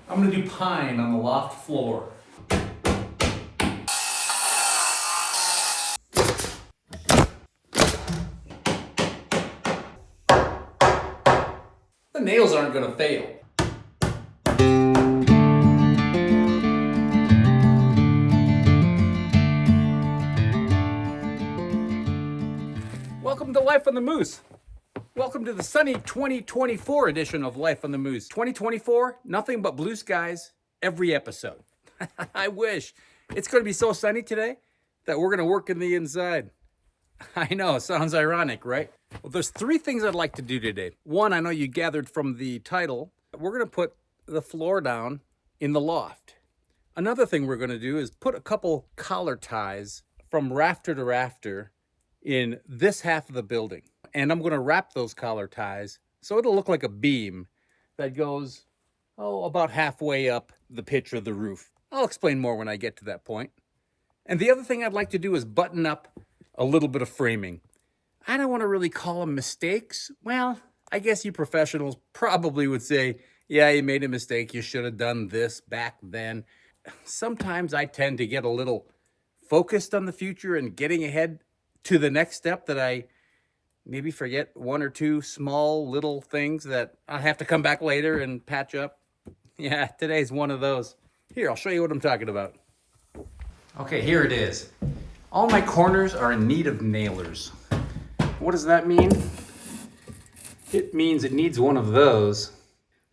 I'm gonna do pine on the loft floor. The nails aren't gonna fail. Welcome to Life on the Moose. Welcome to the sunny 2024 edition of Life on the Moose. 2024, nothing but blue skies every episode. I wish. It's going to be so sunny today that we're going to work in the inside. I know, sounds ironic, right? Well, there's three things I'd like to do today. One, I know you gathered from the title, we're going to put the floor down in the loft. Another thing we're going to do is put a couple collar ties from rafter to rafter in this half of the building. And I'm going to wrap those collar ties so it'll look like a beam that goes, about halfway up the pitch of the roof. I'll explain more when I get to that point. And the other thing I'd like to do is button up a little bit of framing. I don't want to really call them mistakes. Well, I guess you professionals probably would say, yeah, you made a mistake. You should have done this back then. Sometimes I tend to get a little focused on the future and getting ahead to the next step that I maybe forget one or two small little things that I have to come back later and patch up. Yeah, today's one of those. Here, I'll show you what I'm talking about. Okay, here it is. All my corners are in need of nailers. What does that mean? It means it needs one of those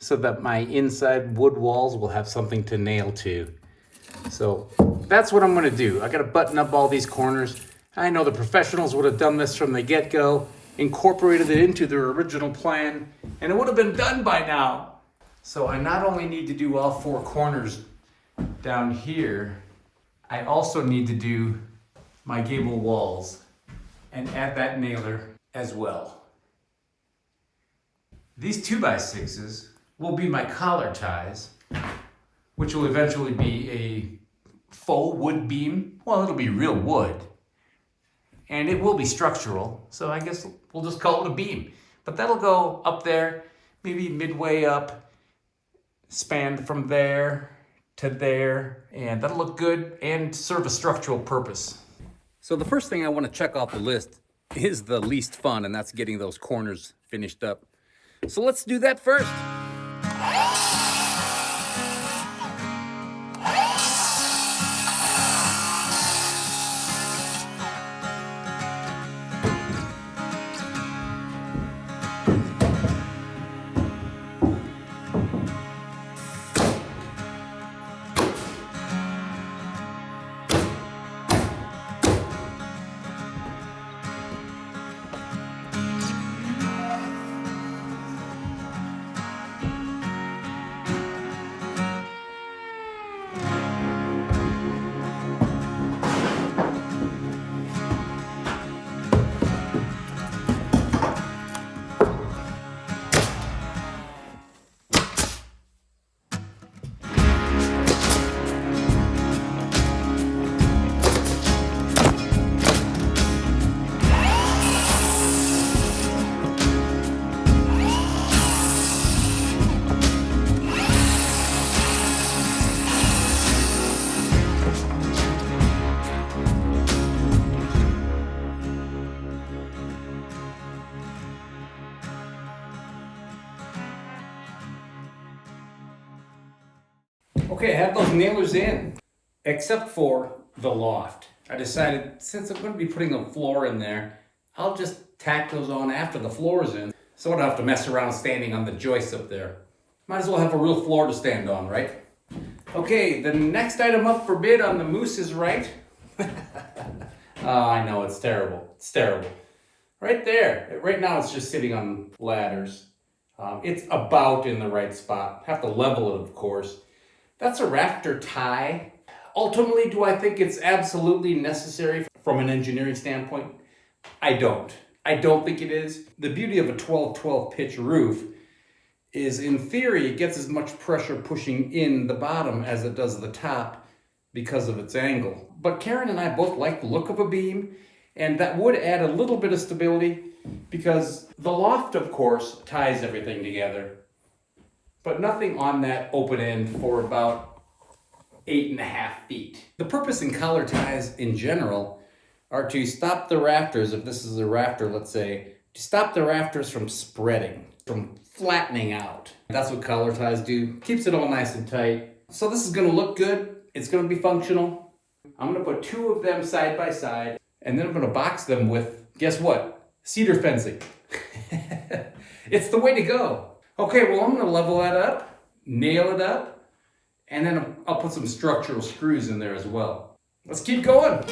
so that my inside wood walls will have something to nail to. So that's what I'm gonna do. I gotta button up all these corners. I know the professionals would have done this from the get-go, incorporated it into their original plan, and it would have been done by now. So I not only need to do all four corners down here, I also need to do my gable walls and add that nailer as well. These 2x6s will be my collar ties, which will eventually be a faux wood beam. Well, it'll be real wood. And it will be structural, so I guess we'll just call it a beam. But that'll go up there, maybe midway up, spanned from there to there, and that'll look good and serve a structural purpose. So the first thing I want to check off the list is the least fun, and that's getting those corners finished up. So let's do that first. Okay, I have those nailers in, except for the loft. I decided, since I'm going to be putting a floor in there, I'll just tack those on after the floor's in, so I don't have to mess around standing on the joists up there. Might as well have a real floor to stand on, right? Okay, the next item up for bid on the Moose is right. Oh, I know, it's terrible. It's terrible. Right there. Right now it's just sitting on ladders. It's about in the right spot. Have to level it, of course. That's a rafter tie. Ultimately, do I think it's absolutely necessary from an engineering standpoint? I don't. I don't think it is. The beauty of a 12-12 pitch roof is, in theory, it gets as much pressure pushing in the bottom as it does the top because of its angle. But Karen and I both like the look of a beam, and that would add a little bit of stability because the loft, of course, ties everything together. but nothing on that open end for about 8.5 feet. The purpose in collar ties in general are to stop the rafters, if this is a rafter, let's say, to stop the rafters from spreading, from flattening out. That's what collar ties do. Keeps it all nice and tight. So this is gonna look good. It's gonna be functional. I'm gonna put 2 of them side by side, and then I'm gonna box them with, guess what? Cedar fencing. It's the way to go. Okay, well, I'm gonna level that up, nail it up, and then I'll put some structural screws in there as well. Let's keep going.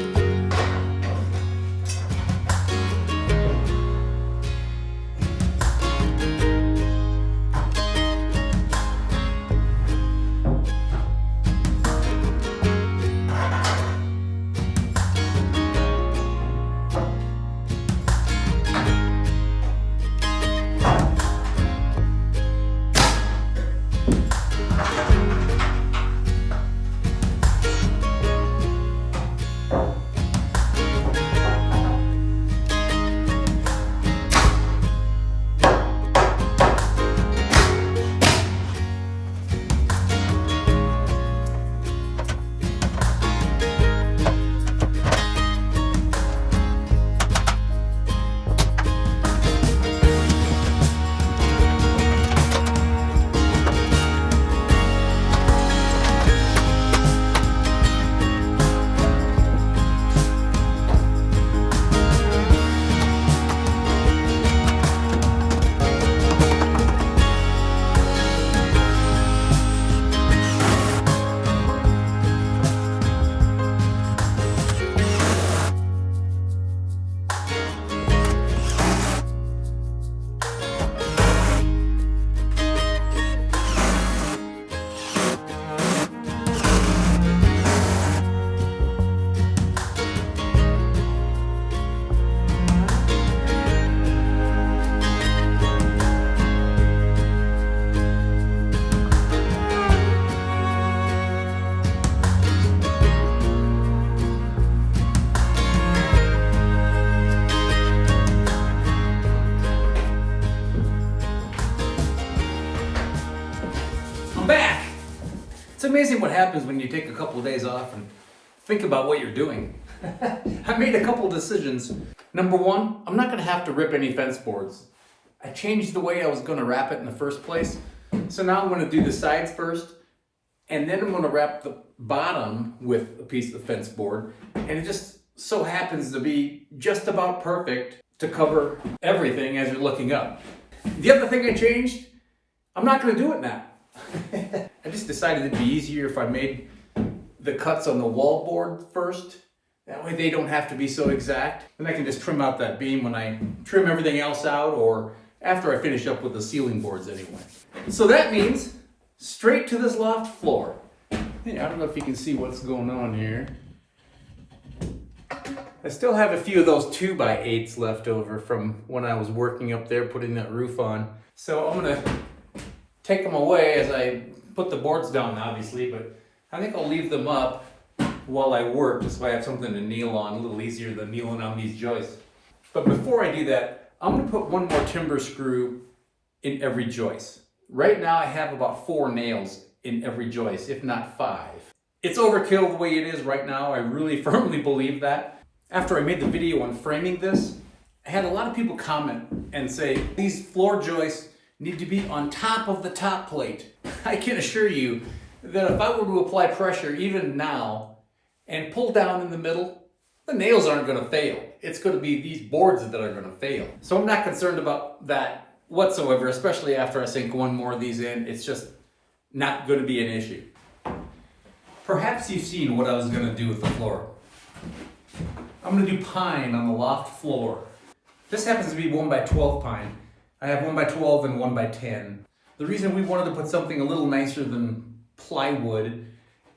I'm back. It's amazing what happens when you take a couple of days off and think about what you're doing. I made a couple of decisions. Number one, I'm not gonna have to rip any fence boards. I changed the way I was gonna wrap it in the first place. So now I'm gonna do the sides first, and then I'm gonna wrap the bottom with a piece of fence board. And it just so happens to be just about perfect to cover everything as you're looking up. The other thing I changed, I'm not gonna do it now. I just decided it'd be easier if I made the cuts on the wall board first. That way they don't have to be so exact. And I can just trim out that beam when I trim everything else out, or after I finish up with the ceiling boards anyway. So that means straight to this loft floor. Yeah, I don't know if you can see what's going on here. I still have a few of those 2x8s left over from when I was working up there putting that roof on. So I'm gonna take them away as I put the boards down, obviously, but I think I'll leave them up while I work, just so I have something to kneel on, a little easier than kneeling on these joists. But before I do that, I'm gonna put one more timber screw in every joist. Right now I have about 4 nails in every joist, if not 5. It's overkill the way it is right now. I really firmly believe that. After I made the video on framing this, I had a lot of people comment and say, these floor joists need to be on top of the top plate. I can assure you that if I were to apply pressure even now and pull down in the middle, the nails aren't gonna fail. It's gonna be these boards that are gonna fail. So I'm not concerned about that whatsoever, especially after I sink one more of these in. It's just not gonna be an issue. Perhaps you've seen what I was gonna do with the floor. I'm gonna do pine on the loft floor. This happens to be 1x12 pine. I have 1x12 and 1x10. The reason we wanted to put something a little nicer than plywood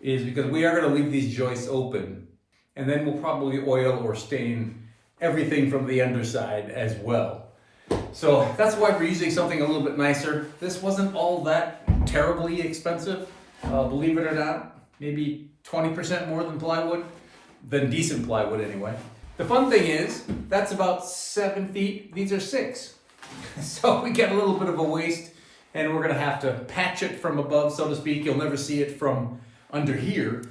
is because we are going to leave these joists open, and then we'll probably oil or stain everything from the underside as well. So that's why we're using something a little bit nicer. This wasn't all that terribly expensive, believe it or not. Maybe 20% more than plywood, than decent plywood anyway. The fun thing is, that's about 7 feet, these are 6. So we get a little bit of a waste and we're gonna have to patch it from above, so to speak. You'll never see it from under here.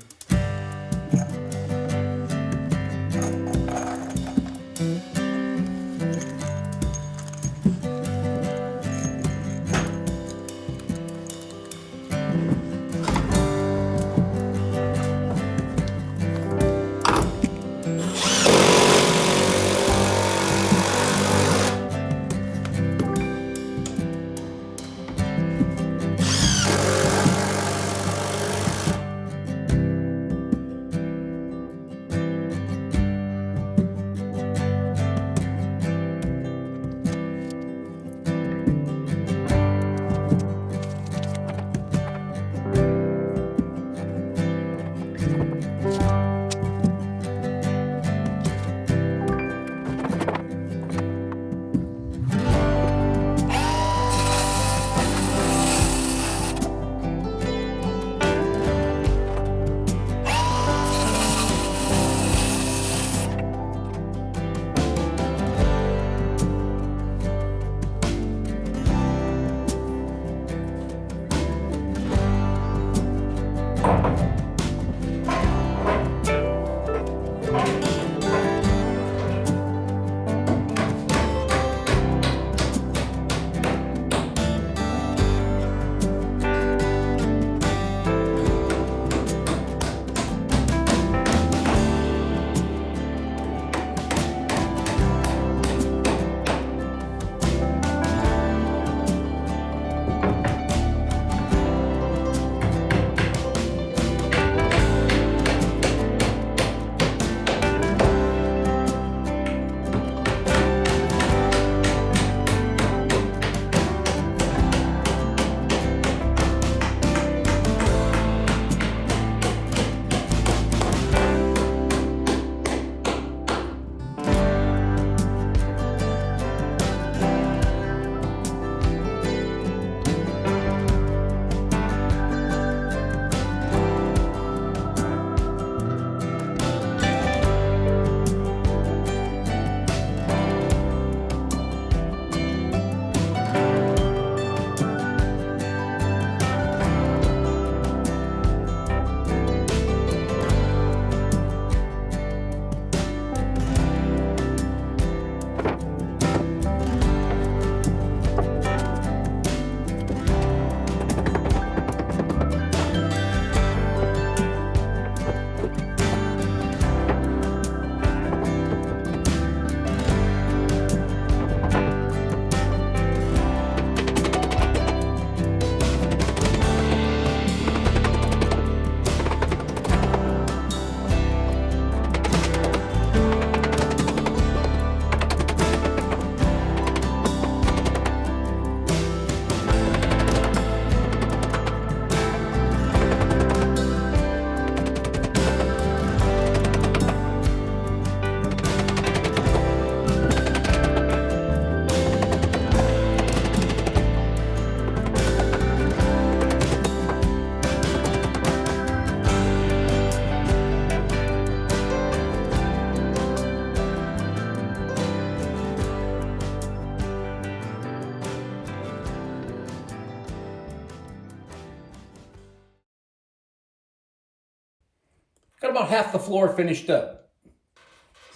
Got about half the floor finished up.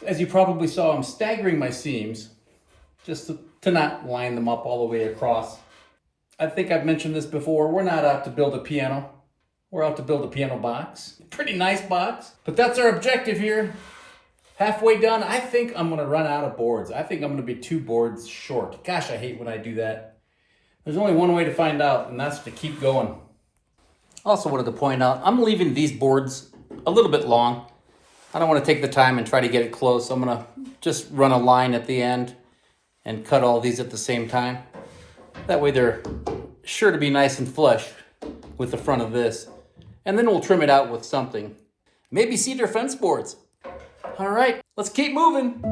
As you probably saw, I'm staggering my seams just to not line them up all the way across. I think I've mentioned this before. We're not out to build a piano. We're out to build a piano box. Pretty nice box. But that's our objective here. Halfway done, I think I'm gonna run out of boards. I think I'm gonna be 2 boards short. Gosh, I hate when I do that. There's only one way to find out, and that's to keep going. Also wanted to point out, I'm leaving these boards a little bit long. I don't want to take the time and try to get it close. I'm gonna just run a line at the end and cut all these at the same time. That way they're sure to be nice and flush with the front of this. And then we'll trim it out with something. Maybe cedar fence boards. All right, let's keep moving.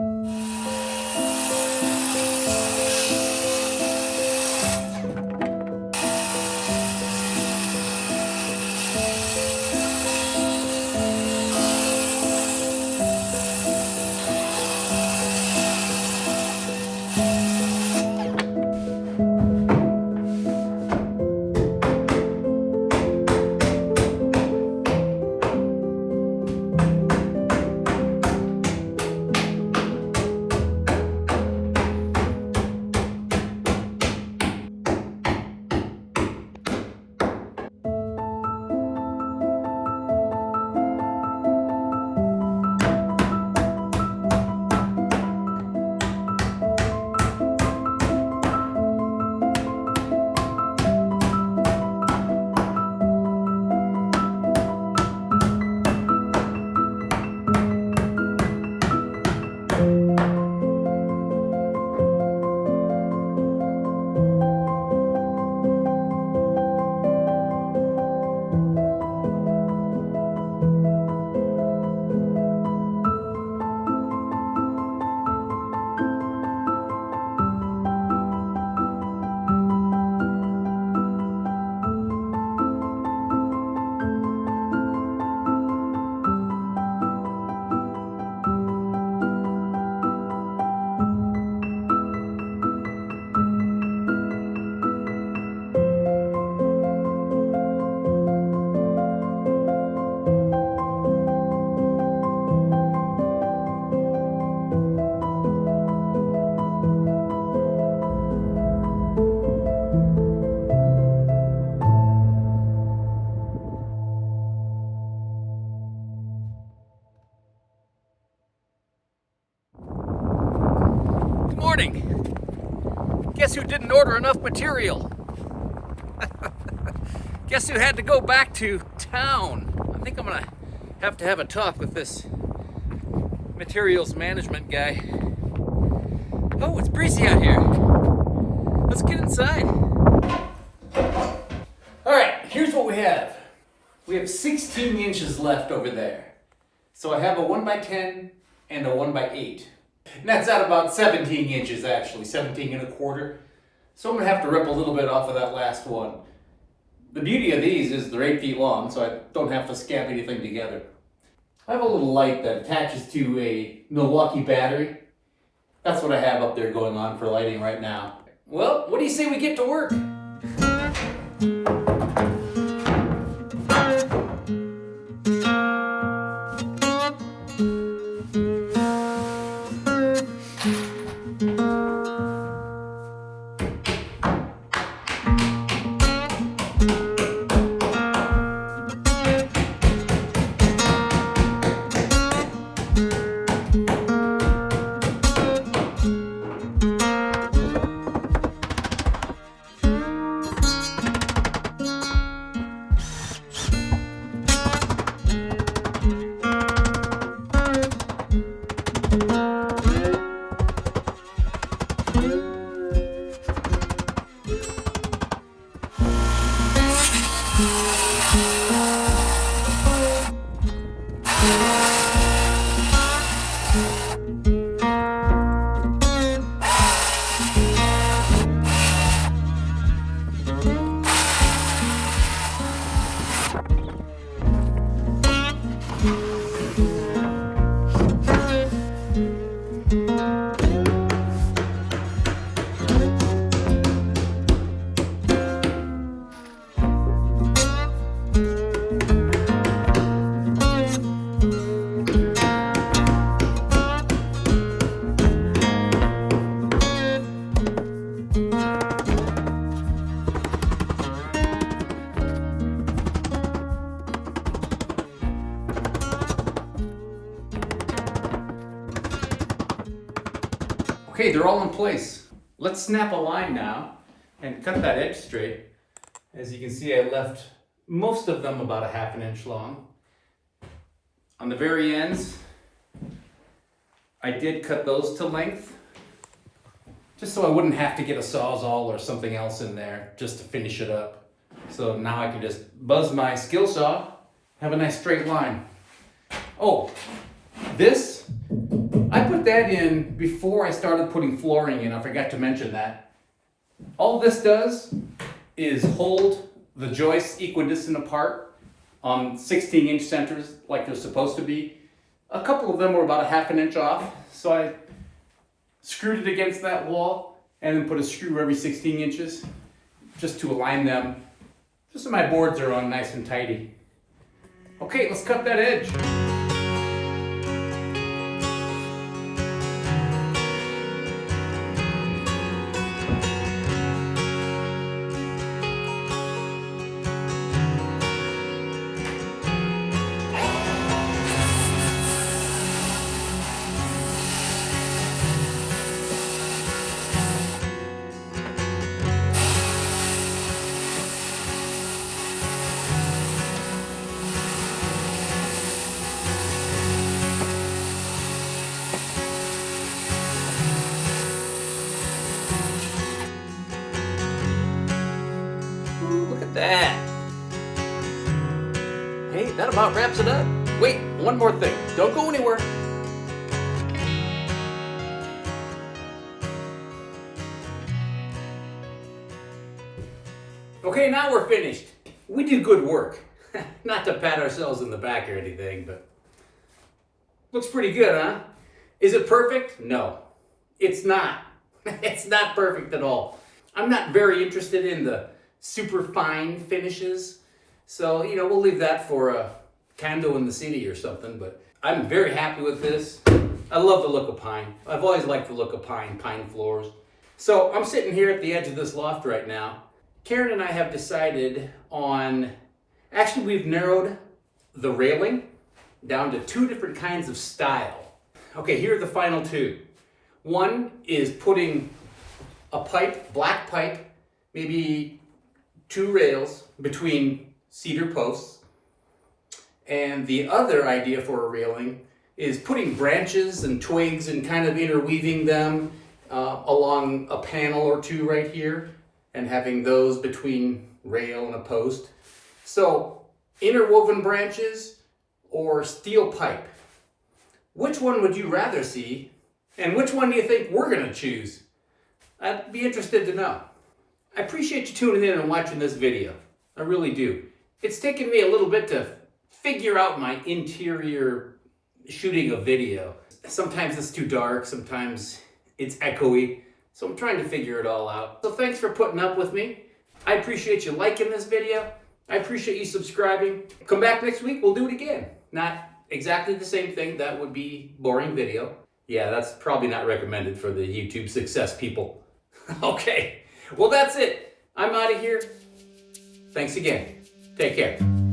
morning. Guess who didn't order enough material? Guess who had to go back to town? I think I'm gonna have to have a talk with this materials management guy. Oh, it's breezy out here. Let's get inside. All right, here's what we have. We have 16 inches left over there. So I have a 1x10 and a 1x8. And that's at about 17 inches actually, 17 1/4. So I'm gonna have to rip a little bit off of that last one. The beauty of these is they're 8 feet long, so I don't have to scab anything together. I have a little light that attaches to a Milwaukee battery. That's what I have up there going on for lighting right now. Well, what do you say we get to work? Okay, they're all in place. Let's snap a line now and cut that edge straight. As you can see, I left most of them about a 1/2 inch long. On the very ends, I did cut those to length, just so I wouldn't have to get a Sawzall or something else in there just to finish it up. So now I can just buzz my skill saw, have a nice straight line. Oh, this, I put that in before I started putting flooring in. I forgot to mention that. All this does is hold the joists equidistant apart on 16-inch centers like they're supposed to be. A couple of them were about a 1/2 inch off, so I screwed it against that wall and then put a screw every 16 inches just to align them, just so my boards are on nice and tidy. Okay, let's cut that edge. That. Hey, that about wraps it up. Wait, one more thing. Don't go anywhere. Okay, now we're finished. We did good work. Not to pat ourselves in the back or anything, but looks pretty good, huh? Is it perfect? No, it's not. It's not perfect at all. I'm not very interested in the super fine finishes, so we'll leave that for a condo in the city or something, but I'm very happy with this. I love the look of pine. I've always liked the look of pine floors. So I'm sitting here at the edge of this loft right now. Karen and I have decided on, actually we've narrowed the railing down to 2 different kinds of style. Okay, here are the final 2. One is putting a pipe, black pipe, maybe 2 rails between cedar posts. And the other idea for a railing is putting branches and twigs and kind of interweaving them along a panel or 2 right here, and having those between rail and a post. So interwoven branches or steel pipe. Which one would you rather see? And which one do you think we're going to choose? I'd be interested to know. I appreciate you tuning in and watching this video. I really do. It's taken me a little bit to figure out my interior shooting a video. Sometimes it's too dark, sometimes it's echoey, so I'm trying to figure it all out. So thanks for putting up with me. I appreciate you liking this video. I appreciate you subscribing. Come back next week, we'll do it again. Not exactly the same thing, that would be boring video. Yeah, that's probably not recommended for the YouTube success people. Okay, well that's it. I'm out of here. Thanks again. Take care.